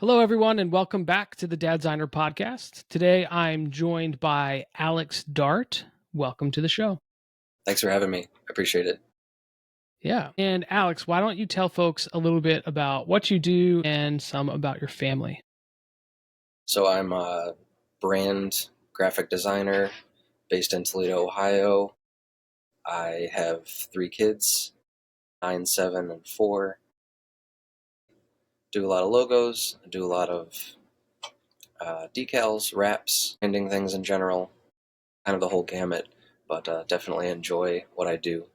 Hello, everyone, and welcome back to the Dad Designer podcast. Today, I'm joined by Alex Dartt. Welcome to the show. Thanks for having me. I appreciate it. Yeah. And Alex, why don't you tell folks a little bit about what you do and some about your family? So I'm a brand graphic designer based in Toledo, Ohio. I have three kids, 9, 7, and 4. Do a lot of logos, do a lot of decals, wraps, ending things in general, kind of the whole gamut, but definitely enjoy what I do.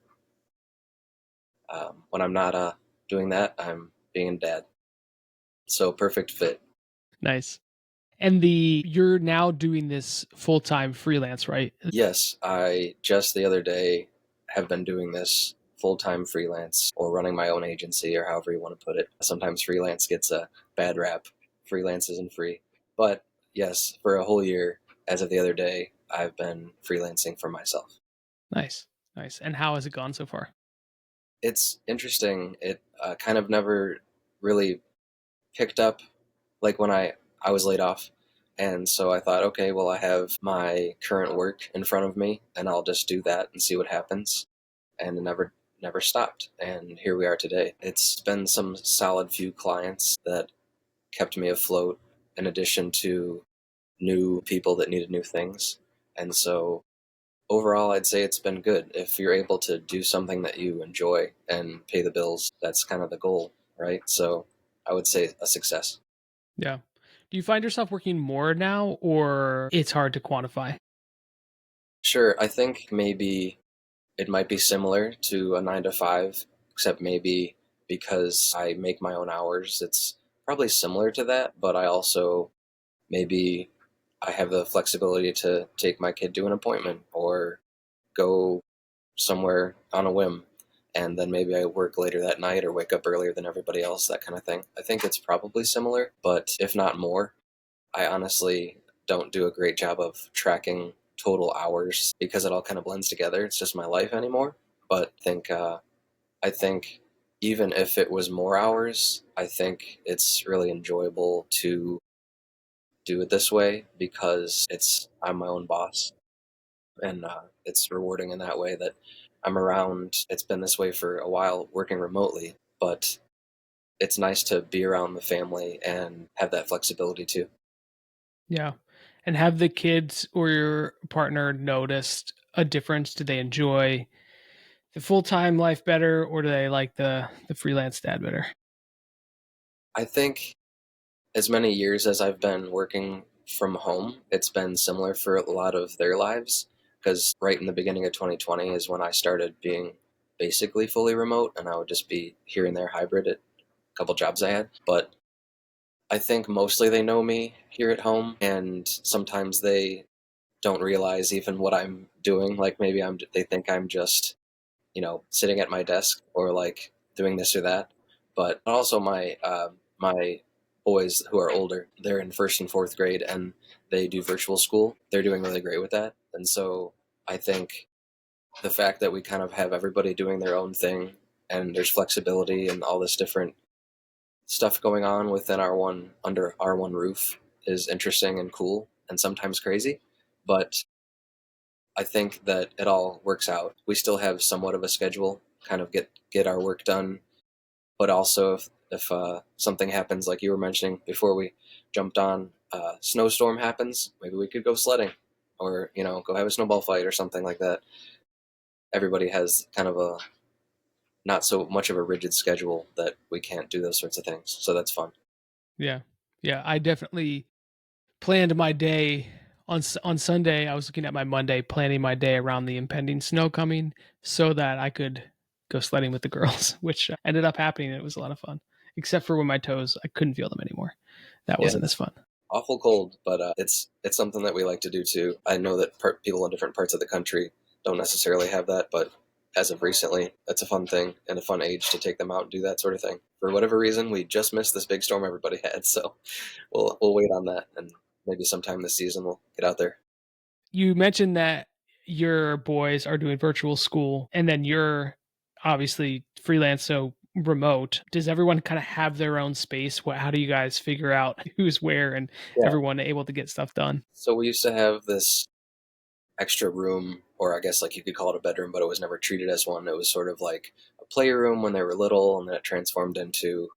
When I'm not doing that, I'm being a dad. So perfect fit. Nice. And you're now doing this full-time freelance, right? Yes, I just the other day have been doing this full-time freelance or running my own agency or however you want to put it. Sometimes freelance gets a bad rap. Freelance isn't free. But yes, for a whole year, as of the other day, I've been freelancing for myself. Nice. Nice. And how has it gone so far? It's interesting. It kind of never really picked up like when I was laid off. And so I thought, okay, well, I have my current work in front of me and I'll just do that and see what happens. And it never stopped. And here we are today. It's been some solid few clients that kept me afloat in addition to new people that needed new things. And so overall, I'd say it's been good. If you're able to do something that you enjoy and pay the bills, that's kind of the goal, right? So I would say a success. Yeah. Do you find yourself working more now, or it's hard to quantify? Sure, I think maybe it might be similar to a 9 to 5, except maybe because I make my own hours, it's probably similar to that, but I also maybe I have the flexibility to take my kid to an appointment or go somewhere on a whim. And then maybe I work later that night or wake up earlier than everybody else, that kind of thing. I think it's probably similar, but if not more. I honestly don't do a great job of tracking total hours because it all kind of blends together. It's just my life anymore. But I think even if it was more hours, I think it's really enjoyable to do it this way because I'm my own boss, and it's rewarding in that way that I'm around. It's been this way for a while working remotely, but it's nice to be around the family and have that flexibility too. Yeah. And have the kids or your partner noticed a difference? Do they enjoy the full-time life better, or do they like the freelance dad better? I think as many years as I've been working from home, it's been similar for a lot of their lives. Because right in the beginning of 2020 is when I started being basically fully remote, and I would just be here and there hybrid at a couple jobs I had. But I think mostly they know me here at home, and sometimes they don't realize even what I'm doing. Like maybe they think I'm just sitting at my desk or like doing this or that. But also my boys who are older, they're in first and fourth grade and they do virtual school. They're doing really great with that. And so I think the fact that we kind of have everybody doing their own thing and there's flexibility and all this different stuff going on within our one under our one roof is interesting and cool and sometimes crazy. But I think that it all works out. We still have somewhat of a schedule, kind of get our work done, but also if something happens, like you were mentioning before we jumped on, snowstorm happens, maybe we could go sledding, or go have a snowball fight or something like that. Everybody has kind of a not so much of a rigid schedule that we can't do those sorts of things, so that's fun. Yeah. Yeah, I definitely planned my day on Sunday. I was looking at my Monday, planning my day around the impending snow coming so that I could go sledding with the girls, which ended up happening. It was a lot of fun, except for when my toes, I couldn't feel them anymore. That Yeah, wasn't as it's fun. awful cold, but it's something that we like to do too. I know that people in different parts of the country don't necessarily have that, but as of recently, that's a fun thing and a fun age to take them out and do that sort of thing. For whatever reason, we just missed this big storm everybody had, so we'll wait on that, and maybe sometime this season we'll get out there. You mentioned that your boys are doing virtual school and then you're obviously freelance, so remote, does everyone kind of have their own space? How do you guys figure out who's where and Yeah. everyone able to get stuff done? So we used to have this extra room, or I guess like you could call it a bedroom, but it was never treated as one. It was sort of like a playroom when they were little, and then it transformed into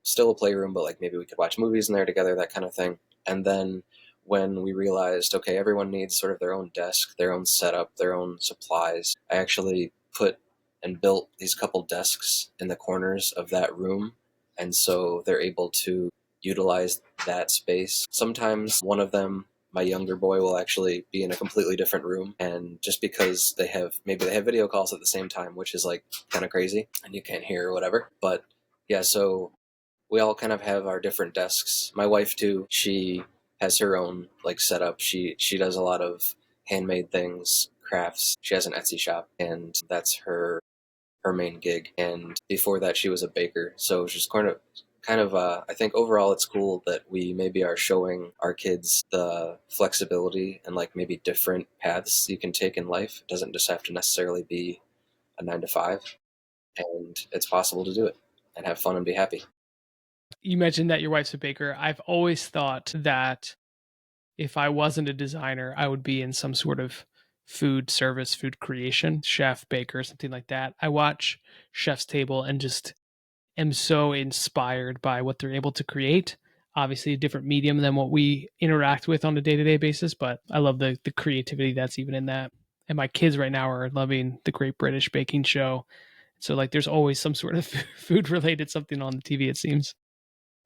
still a playroom, but like maybe we could watch movies in there together, that kind of thing. And then when we realized, okay, everyone needs sort of their own desk, their own setup, their own supplies, I actually put and built these couple desks in the corners of that room. And so they're able to utilize that space. Sometimes one of them, my younger boy, will actually be in a completely different room. And just because maybe they have video calls at the same time, which is like kind of crazy and you can't hear or whatever. But yeah, so we all kind of have our different desks. My wife too, she has her own like setup. She does a lot of handmade things, crafts. She has an Etsy shop and that's her main gig. And before that she was a baker. So it's just kind of I think overall it's cool that we maybe are showing our kids the flexibility and like maybe different paths you can take in life. It doesn't just have to necessarily be a 9 to 5, and it's possible to do it and have fun and be happy. You mentioned that your wife's a baker. I've always thought that if I wasn't a designer, I would be in some sort of food service, food creation, chef, baker, something like that. I watch Chef's Table and just am so inspired by what they're able to create. Obviously, a different medium than what we interact with on a day to day basis, but I love the creativity that's even in that. And my kids right now are loving the Great British Baking Show. So, like, there's always some sort of food related something on the TV, it seems.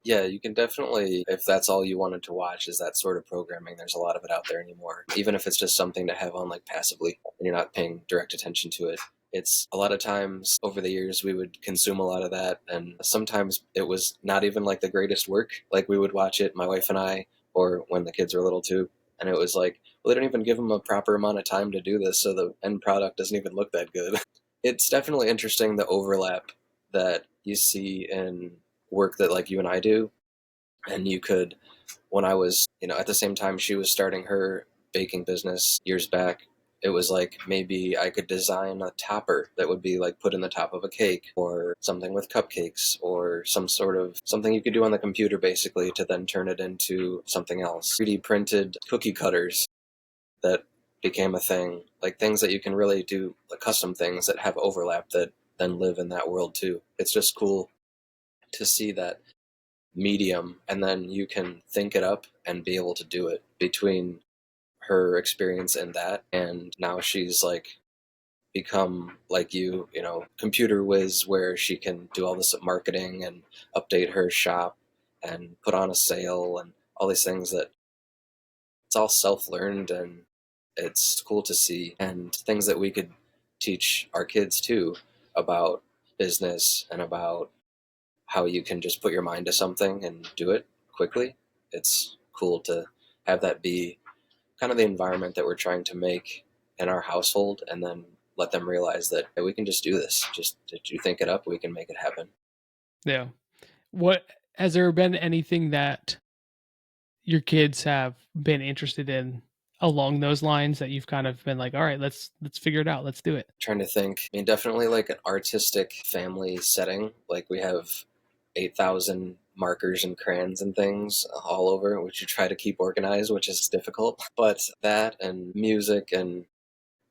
Yeah, you can definitely, if that's all you wanted to watch, is that sort of programming. There's a lot of it out there anymore. Even if it's just something to have on like passively and you're not paying direct attention to it. It's a lot of times over the years we would consume a lot of that, and sometimes it was not even like the greatest work. Like we would watch it, my wife and I, or when the kids were little too, and it was like, well, they don't even give them a proper amount of time to do this, so the end product doesn't even look that good. It's definitely interesting the overlap that you see in work that like you and I do. And you could, when I was, at the same time she was starting her baking business years back, it was like maybe I could design a topper that would be like put in the top of a cake or something with cupcakes or some sort of something you could do on the computer basically to then turn it into something else. 3D printed cookie cutters that became a thing, like things that you can really do, like custom things that have overlap that then live in that world too. It's just cool to see that medium and then you can think it up and be able to do it between her experience in that and now she's like become like computer whiz where she can do all this marketing and update her shop and put on a sale and all these things that it's all self-learned and it's cool to see and things that we could teach our kids too about business and about how you can just put your mind to something and do it quickly. It's cool to have that be kind of the environment that we're trying to make in our household and then let them realize that hey, we can just do this. Just did you think it up? We can make it happen. Yeah. What has there been anything that your kids have been interested in along those lines that you've kind of been like, all right, let's figure it out. Let's do it. Trying to think. I mean, definitely like an artistic family setting. Like we have 8,000 markers and crayons and things all over, which you try to keep organized, which is difficult. But that and music and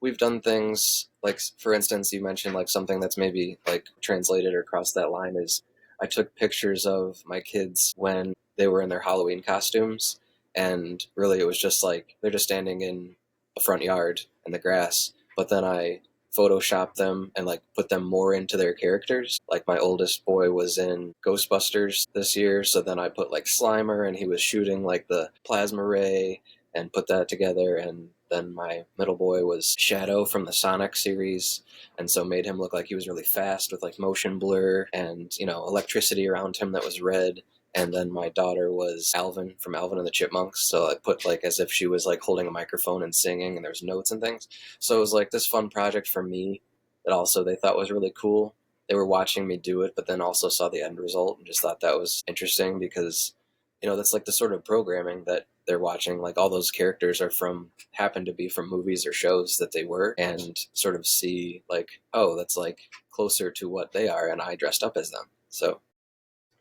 we've done things like, for instance, you mentioned like something that's maybe like translated or crossed that line is I took pictures of my kids when they were in their Halloween costumes, and really it was just like they're just standing in a front yard in the grass, but then I photoshopped them and like put them more into their characters. Like my oldest boy was in Ghostbusters this year, so then I put like Slimer and he was shooting like the plasma ray and put that together. And then my middle boy was Shadow from the Sonic series, and so made him look like he was really fast with like motion blur and electricity around him that was red. And then my daughter was Alvin from Alvin and the Chipmunks, so I put like as if she was like holding a microphone and singing, and there's notes and things. So it was like this fun project for me that also they thought was really cool. They were watching me do it, but then also saw the end result and just thought that was interesting because that's like the sort of programming that they're watching, like all those characters are from happen to be from movies or shows that they were, and sort of see like, oh, that's like closer to what they are, and I dressed up as them. So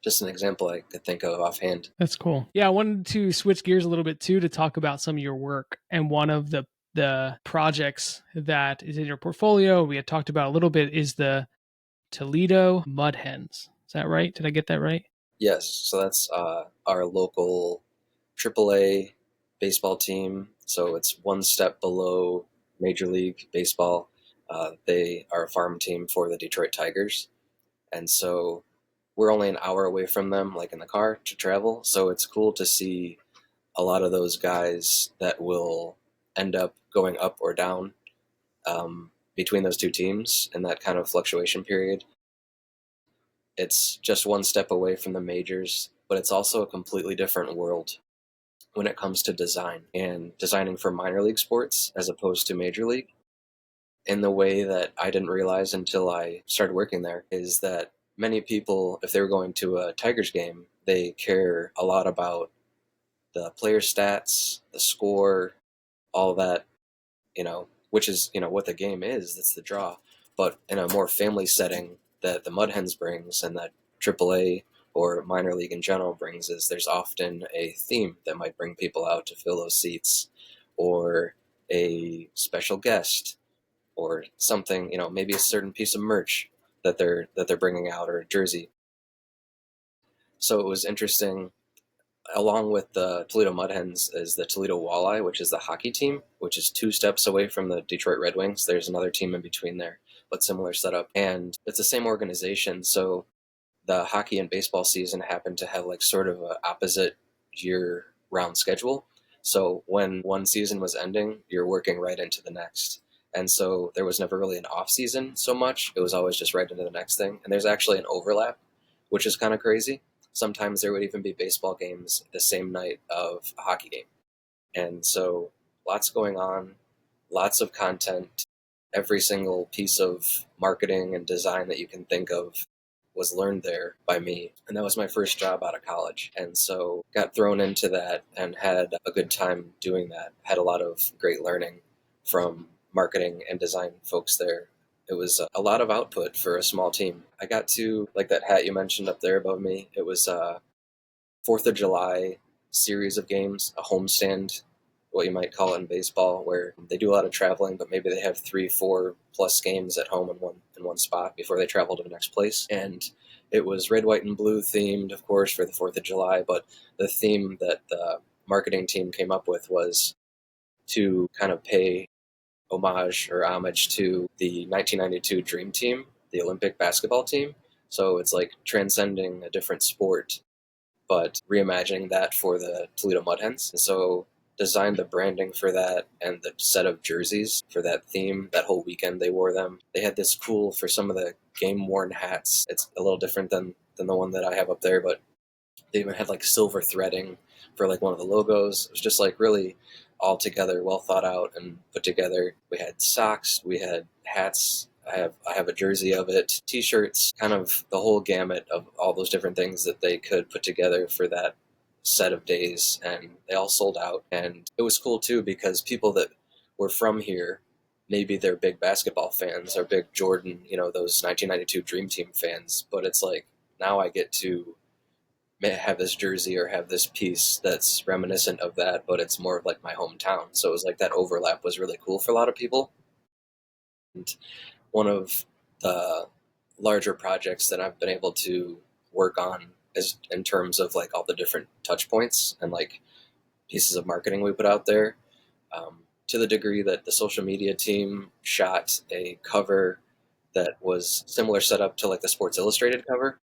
just an example I could think of offhand. That's cool. Yeah, I wanted to switch gears a little bit too to talk about some of your work. And one of the projects that is in your portfolio we had talked about a little bit is the Toledo Mud Hens. Is that right? Did I get that right? Yes, so that's our local AAA baseball team. So it's one step below Major League Baseball. They are a farm team for the Detroit Tigers. And so we're only an hour away from them, like in the car to travel. So it's cool to see a lot of those guys that will end up going up or down between those two teams in that kind of fluctuation period. It's just one step away from the majors, but it's also a completely different world when it comes to design and designing for minor league sports as opposed to major league. In the way that I didn't realize until I started working there is that many people, if they were going to a Tigers game, they care a lot about the player stats, the score, all that, which is, what the game is. That's the draw. But in a more family setting that the Mud Hens brings and that AAA or minor league in general brings is there's often a theme that might bring people out to fill those seats, or a special guest, or something, maybe a certain piece of merch that they're bringing out, or a jersey. So it was interesting. Along with the Toledo Mud Hens is the Toledo Walleye, which is the hockey team, which is two steps away from the Detroit Red Wings. There's another team in between there, but similar setup. And it's the same organization. So the hockey and baseball season happened to have like sort of an opposite year round schedule. So when one season was ending, you're working right into the next. And so there was never really an off season so much. It was always just right into the next thing. And there's actually an overlap, which is kind of crazy. Sometimes there would even be baseball games the same night of a hockey game. And so lots going on, lots of content. Every single piece of marketing and design that you can think of was learned there by me. And that was my first job out of college. And so got thrown into that and had a good time doing that. Had a lot of great learning from marketing and design folks there. It was a lot of output for a small team. I got to, like that hat you mentioned up there above me, it was 4th of July series of games, a homestand, what you might call it in baseball, where they do a lot of traveling, but maybe they have 3, 4 plus games at home in one spot before they travel to the next place. And it was red, white, and blue themed, of course, for the 4th of July. But the theme that the marketing team came up with was to kind of pay homage to the 1992 Dream Team, the Olympic basketball team. So it's like transcending a different sport but reimagining that for the Toledo Mud Hens. And so designed the branding for that and the set of jerseys for that theme. That whole weekend they wore them. They had this cool, for some of the game worn hats. It's a little different than the one that I have up there, but they even had like silver threading for like one of the logos. It was just like really all together, well thought out and put together. We had socks, we had hats. I have a jersey of it, t-shirts, kind of the whole gamut of all those different things that they could put together for that set of days, and they all sold out. And it was cool too because people that were from here, maybe they're big basketball fans or big Jordan, those 1992 Dream Team fans, but it's like now I get to have this jersey or have this piece that's reminiscent of that, but it's more of like my hometown. So it was like that overlap was really cool for a lot of people. And one of the larger projects that I've been able to work on is in terms of like all the different touch points and like pieces of marketing we put out there, to the degree that the social media team shot a cover that was similar setup to like the Sports Illustrated cover.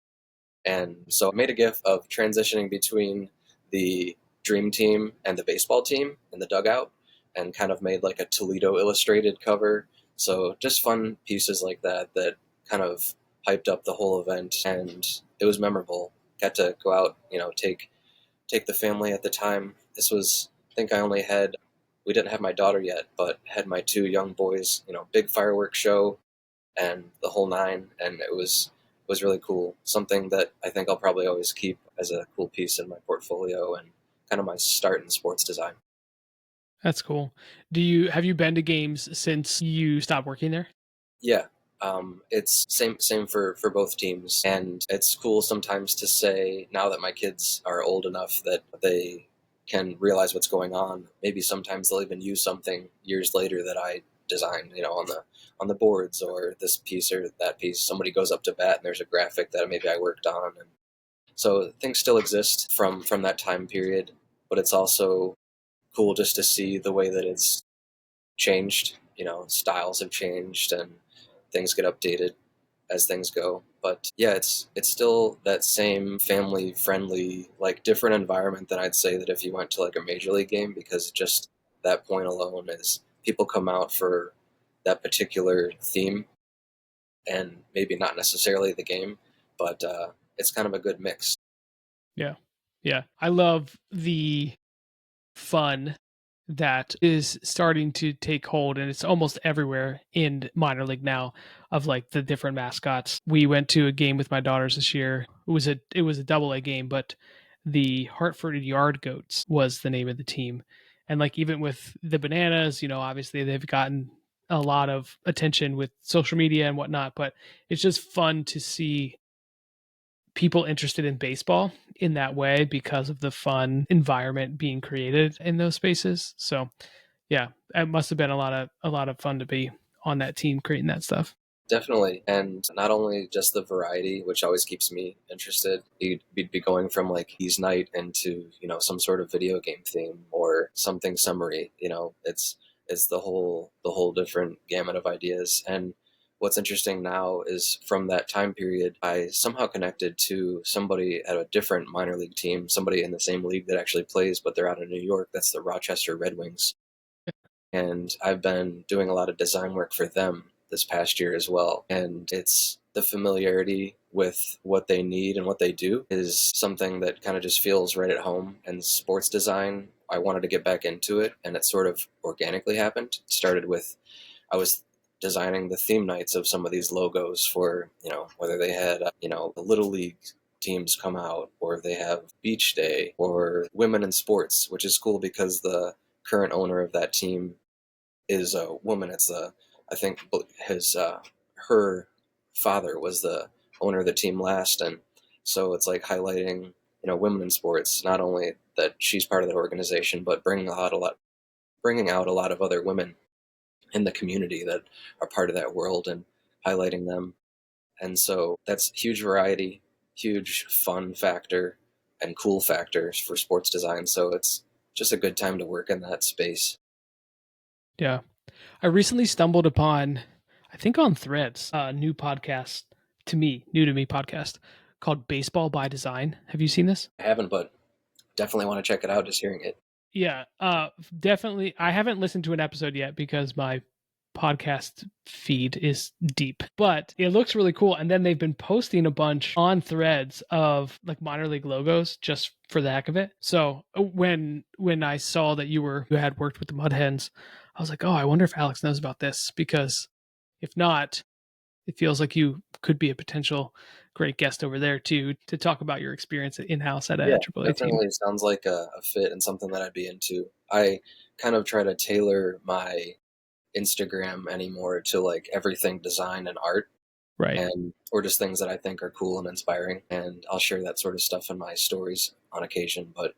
And so I made a GIF of transitioning between the dream team and the baseball team in the dugout, and kind of made like a Toledo Illustrated cover. So just fun pieces like that kind of hyped up the whole event, and it was memorable. Got to go out, take the family at the time. This was, I think I only had, we didn't have my daughter yet, but had my two young boys, big fireworks show and the whole nine. And it was really cool. Something that I think I'll probably always keep as a cool piece in my portfolio and kind of my start in sports design. That's cool. Have you been to games since you stopped working there? Yeah. It's same for both teams, and it's cool sometimes to say now that my kids are old enough that they can realize what's going on. Maybe sometimes they'll even use something years later that I designed, on the boards, or this piece or that piece. Somebody goes up to bat and there's a graphic that maybe I worked on, and so things still exist from that time period. But it's also cool just to see the way that it's changed. Styles have changed and things get updated as things go. But yeah, it's still that same family friendly, like different environment than I'd say that if you went to like a major league game, because just that point alone is people come out for that particular theme and maybe not necessarily the game, but it's kind of a good mix. Yeah. Yeah. I love the fun that is starting to take hold, and it's almost everywhere in minor league now, of like the different mascots. We went to a game with my daughters this year. It was a double A game, but the Hartford Yard Goats was the name of the team. And like even with the Bananas, obviously they've gotten a lot of attention with social media and whatnot, but it's just fun to see people interested in baseball in that way because of the fun environment being created in those spaces. So yeah, it must have been a lot of fun to be on that team creating that stuff. Definitely. And not only just the variety, which always keeps me interested. You'd be going from like Ease Night into, some sort of video game theme or something summary. It's the whole different gamut of ideas. And what's interesting now is from that time period, I somehow connected to somebody at a different minor league team, somebody in the same league that actually plays, but they're out of New York. That's the Rochester Red Wings, and I've been doing a lot of design work for them this past year as well. And it's the familiarity with what they need and what they do is something that kind of just feels right at home. And sports design, I wanted to get back into it, and it sort of organically happened. It started with I was designing the theme nights of some of these logos for, whether they had, the Little League teams come out, or they have beach day or women in sports, which is cool because the current owner of that team is a woman. I think his her father was the owner of the team last, and so it's like highlighting women in sports. Not only that she's part of that organization, but bringing out a lot of other women in the community that are part of that world and highlighting them. And so that's huge variety, huge fun factor, and cool factors for sports design. So it's just a good time to work in that space. Yeah. I recently stumbled upon, I think on Threads, a new to me podcast called Baseball by Design. Have you seen this? I haven't, but definitely want to check it out just hearing it. Yeah, definitely. I haven't listened to an episode yet because my podcast feed is deep, but it looks really cool. And then they've been posting a bunch on Threads of like minor league logos just for the heck of it. So when I saw that you had worked with the Mud Hens, I was like, oh, I wonder if Alex knows about this, because if not, it feels like you could be a potential great guest over there too, to talk about your experience in house at Yeah, a AAA team. definitely sounds like a fit and something that I'd be into. I kind of try to tailor my Instagram anymore to like everything design and art, Right. and or just things that I think are cool and inspiring. And I'll share that sort of stuff in my stories on occasion. But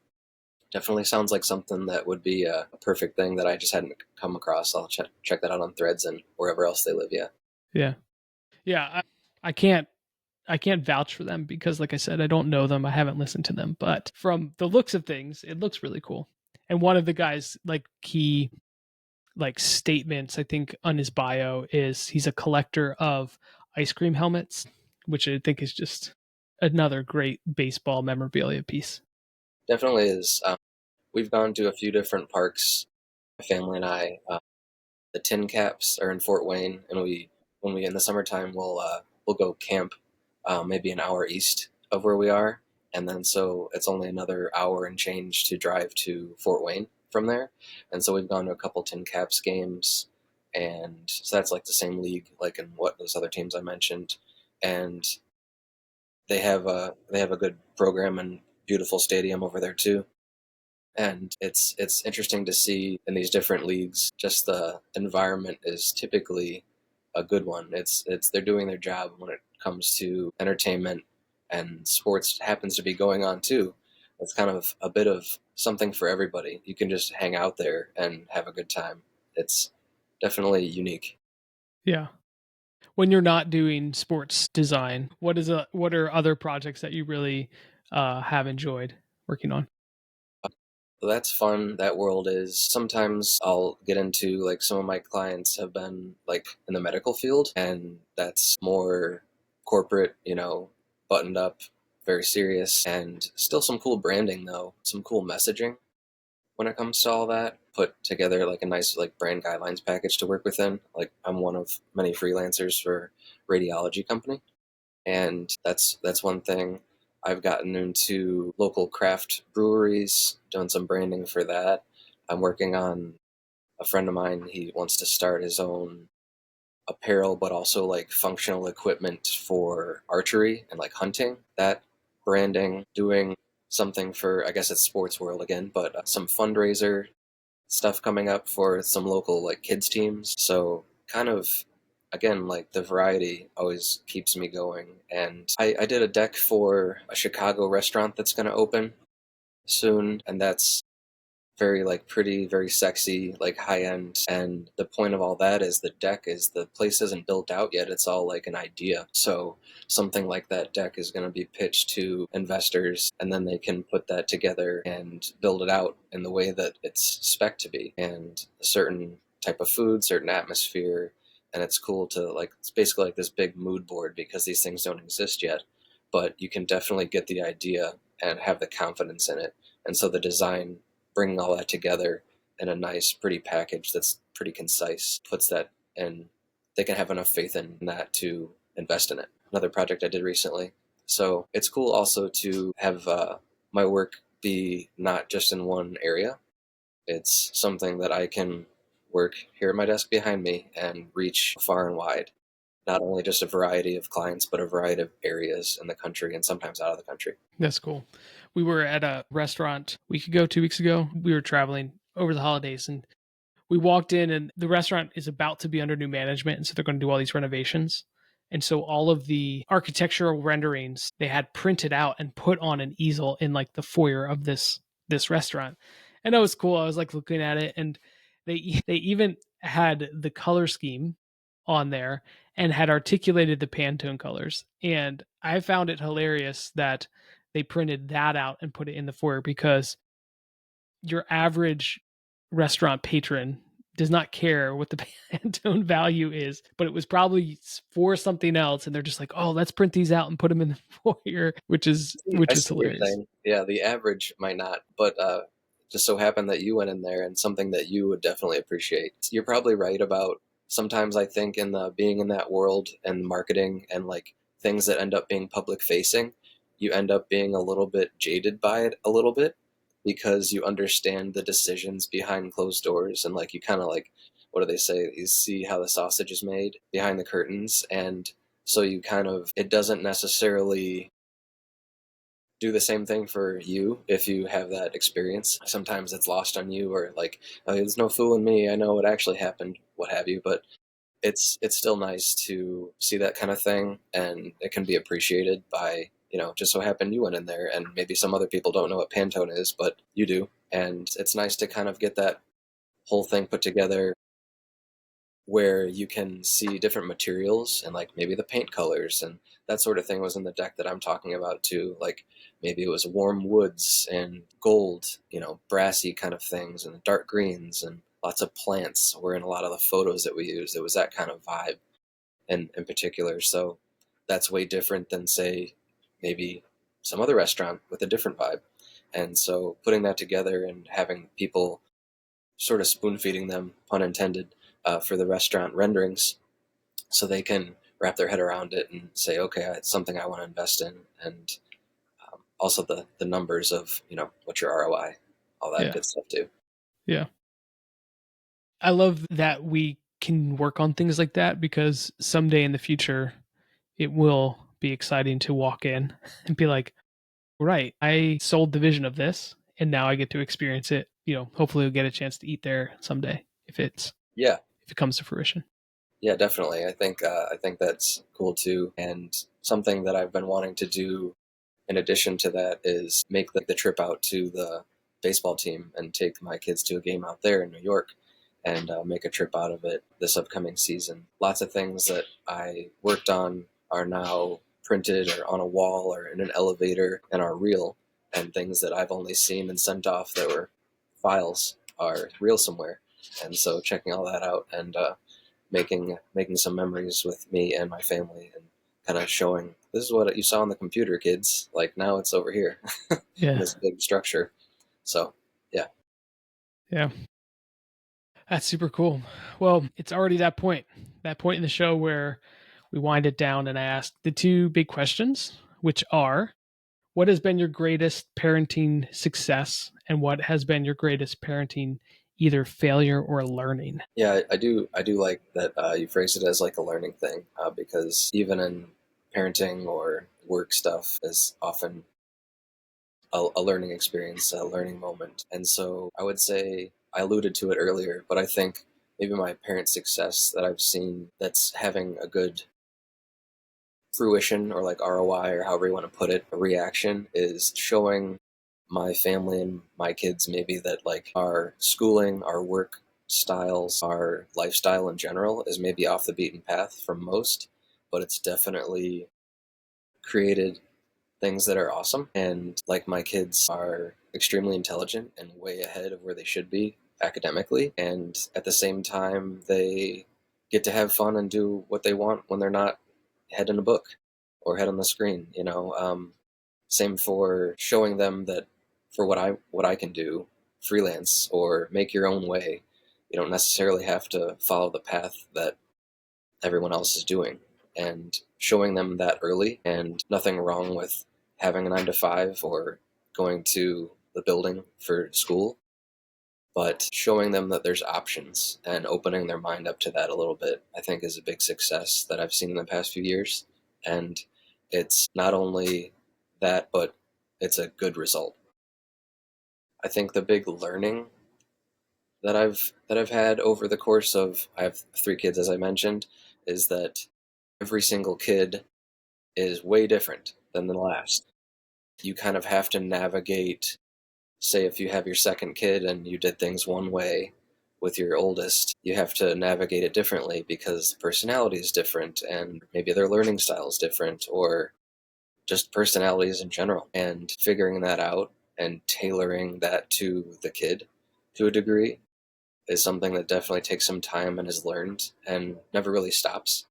definitely sounds like something that would be a perfect thing that I just hadn't come across. I'll check that out on Threads and wherever else they live. Yeah, Yeah. Yeah. I can't I can't vouch for them because, like I said, I don't know them. I haven't listened to them, but from the looks of things, it looks really cool. And one of the guys' like key like statements, I think, on his bio is he's a collector of ice cream helmets, which I think is just another great baseball memorabilia piece. definitely is. We've gone to a few different parks, my family and I. The Tin Caps are in Fort Wayne, and when we in the summertime we'll go camp maybe an hour east of where we are, and then so it's only another hour and change to drive to Fort Wayne from there, and so we've gone to a couple Tin Caps games, and so that's like the same league like in what those other teams I mentioned, and they have a good program and beautiful stadium over there too. And it's interesting to see in these different leagues, just the environment is typically a good one. It's they're doing their job when it comes to entertainment, and sports happens to be going on too. It's kind of a bit of something for everybody. You can just hang out there and have a good time. It's definitely unique. Yeah. When you're not doing sports design, what are other projects that you really have enjoyed working on? So that's fun. That world is sometimes I'll get into like some of my clients have been like in the medical field, and that's more corporate, buttoned up, very serious, and still some cool branding though, some cool messaging when it comes to all that. Put together like a nice like brand guidelines package to work within. Like I'm one of many freelancers for radiology company, and that's one thing. I've gotten into local craft breweries, done some branding for that. I'm working on a friend of mine. He wants to start his own apparel, but also like functional equipment for archery and like hunting. That branding, doing something for, I guess it's sports world again, but some fundraiser stuff coming up for some local like kids teams. So kind of again like the variety always keeps me going. And I did a deck for a Chicago restaurant that's going to open soon, and that's very like pretty, very sexy, like high end. And the point of all that is the deck is the place isn't built out yet. It's all like an idea. So something like that deck is going to be pitched to investors, and then they can put that together and build it out in the way that it's spec to be, and a certain type of food, certain atmosphere. And it's cool to like, it's basically like this big mood board because these things don't exist yet, but you can definitely get the idea and have the confidence in it. And so the design, bringing all that together in a nice, pretty package that's pretty concise, puts that in. They can have enough faith in that to invest in it. Another project I did recently. So it's cool also to have my work be not just in one area. It's something that I can work here at my desk behind me and reach far and wide. Not only just a variety of clients, but a variety of areas in the country and sometimes out of the country. That's cool. We were at a restaurant a week ago, 2 weeks ago. We were traveling over the holidays, and we walked in, and the restaurant is about to be under new management, and so they're going to do all these renovations. And so all of the architectural renderings they had printed out and put on an easel in like the foyer of this restaurant. And that was cool. I was like looking at it, and they even had the color scheme on there and had articulated the Pantone colors. And I found it hilarious that they printed that out and put it in the foyer, because your average restaurant patron does not care what the Pantone value is, but it was probably for something else, and they're just like, "Oh, let's print these out and put them in the foyer," I which is see what you're hilarious. saying. Yeah, the average might not, but just so happened that you went in there and something that you would definitely appreciate. You're probably right about sometimes I think in the being in that world and marketing and like things that end up being public facing, you end up being a little bit jaded by it a little bit because you understand the decisions behind closed doors, and like you kind of like what do they say? You see how the sausage is made behind the curtains, and so you kind of it doesn't necessarily do the same thing for you if you have that experience. Sometimes it's lost on you, or like, oh, there's no fooling me. I know what actually happened, what have you. But it's still nice to see that kind of thing, and it can be appreciated by just so happened you went in there, and maybe some other people don't know what Pantone is, but you do, and it's nice to kind of get that whole thing put together where you can see different materials and like maybe the paint colors and that sort of thing was in the deck that I'm talking about too. Like maybe it was warm woods and gold, brassy kind of things and dark greens and lots of plants were in a lot of the photos that we used. It was that kind of vibe in particular. So that's way different than say maybe some other restaurant with a different vibe. And so putting that together and having people sort of spoon feeding them, pun intended, for the restaurant renderings, so they can wrap their head around it and say, okay, it's something I want to invest in, and also the numbers of what's your ROI, all that Yeah, good stuff too. yeah. I love that we can work on things like that, because someday in the future, it will be exciting to walk in and be like, right, I sold the vision of this, and now I get to experience it. Hopefully we'll get a chance to eat there someday Yeah, if it comes to fruition. yeah, definitely. I think that's cool too, and something that I've been wanting to do in addition to that is make the trip out to the baseball team and take my kids to a game out there in New York and make a trip out of it this upcoming season. Lots of things that I worked on are now printed or on a wall or in an elevator and are real, and things that I've only seen and sent off that were files are real somewhere. And so checking all that out and making some memories with me and my family and kind of showing this is what you saw on the computer, kids. Like now it's over here in Yeah. this big structure. So yeah, Yeah. That's super cool. Well, it's already that point in the show where we wind it down and I ask the two big questions, which are what has been your greatest parenting success and what has been your greatest parenting either failure or learning? yeah, I do like that you phrase it as like a learning thing because even in parenting or work stuff is often a learning experience, a learning moment. And so I would say I alluded to it earlier, but I think maybe my parent success that I've seen that's having a good fruition or like ROI or however you want to put it, a reaction is showing my family and my kids maybe that like our schooling, our work styles, our lifestyle in general is maybe off the beaten path from most, but it's definitely created things that are awesome. And like my kids are extremely intelligent and way ahead of where they should be academically. And at the same time, they get to have fun and do what they want when they're not head in a book or head on the screen. Same for showing them that for what I can do, freelance or make your own way. You don't necessarily have to follow the path that everyone else is doing, and showing them that early, and nothing wrong with having a 9 to 5 or going to the building for school, but showing them that there's options and opening their mind up to that a little bit, I think is a big success that I've seen in the past few years. And it's not only that, but it's a good result. I think the big learning that I've had over the course of I have 3 kids as I mentioned is that every single kid is way different than the last. You kind of have to navigate, say, if you have your second kid and you did things one way with your oldest, you have to navigate it differently because the personality is different and maybe their learning style is different or just personalities in general. And figuring that out and tailoring that to the kid to a degree is something that definitely takes some time and is learned and never really stops.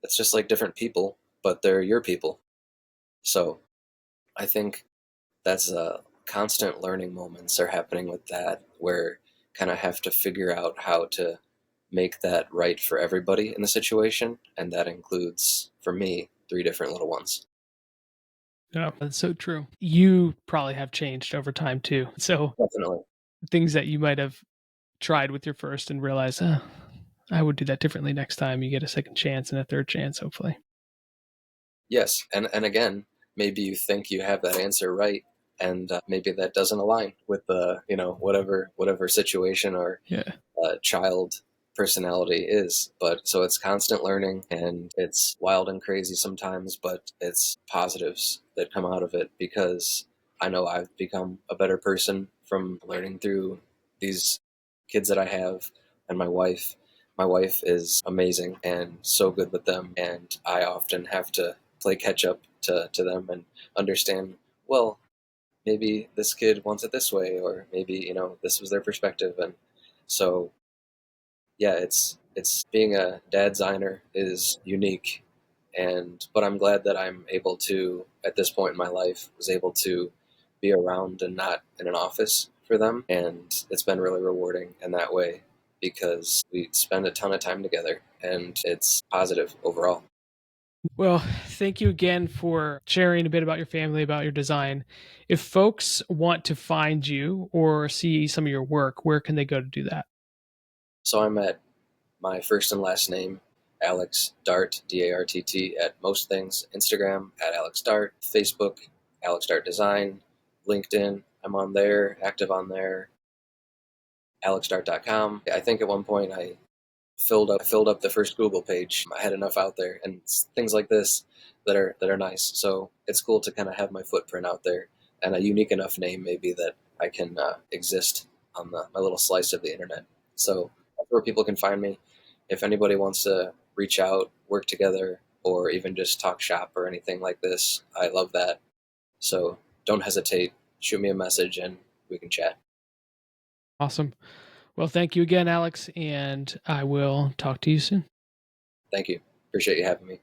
It's just like different people, but they're your people. So I think that's a constant learning moments are happening with that where kind of have to figure out how to make that right for everybody in the situation, and that includes for me 3 different little ones. Yeah, that's so true. You probably have changed over time too. So Definitely. things that you might have tried with your first and realized, I would do that differently next time. You get a second chance and a third chance, hopefully. Yes, and again, maybe you think you have that answer right, and maybe that doesn't align with the whatever situation or Yeah. child personality is. But so it's constant learning and it's wild and crazy sometimes, but it's positives that come out of it because I know I've become a better person from learning through these kids that I have and my wife. My wife is amazing and so good with them, and I often have to play catch up to them and understand, well, maybe this kid wants it this way, or maybe, this was their perspective. And so yeah, it's being a dad designer is unique, and but I'm glad that I'm able to at this point in my life was able to be around and not in an office for them, and it's been really rewarding in that way because we spend a ton of time together and it's positive overall. Well, thank you again for sharing a bit about your family, about your design. If folks want to find you or see some of your work, where can they go to do that? So I'm at my first and last name, Alex Dartt, Dartt, at most things. Instagram at Alex Dartt, Facebook, Alex Dartt Design, LinkedIn, I'm on there, active on there, alexdartt.com. I think at one point I filled up the first Google page. I had enough out there, and things like this that are nice. So it's cool to kind of have my footprint out there and a unique enough name, maybe that I can exist on my little slice of the internet. So that's where people can find me. If anybody wants to reach out, work together, or even just talk shop or anything like this, I love that. So don't hesitate. Shoot me a message and we can chat. Awesome. Well, thank you again, Alex, and I will talk to you soon. Thank you. Appreciate you having me.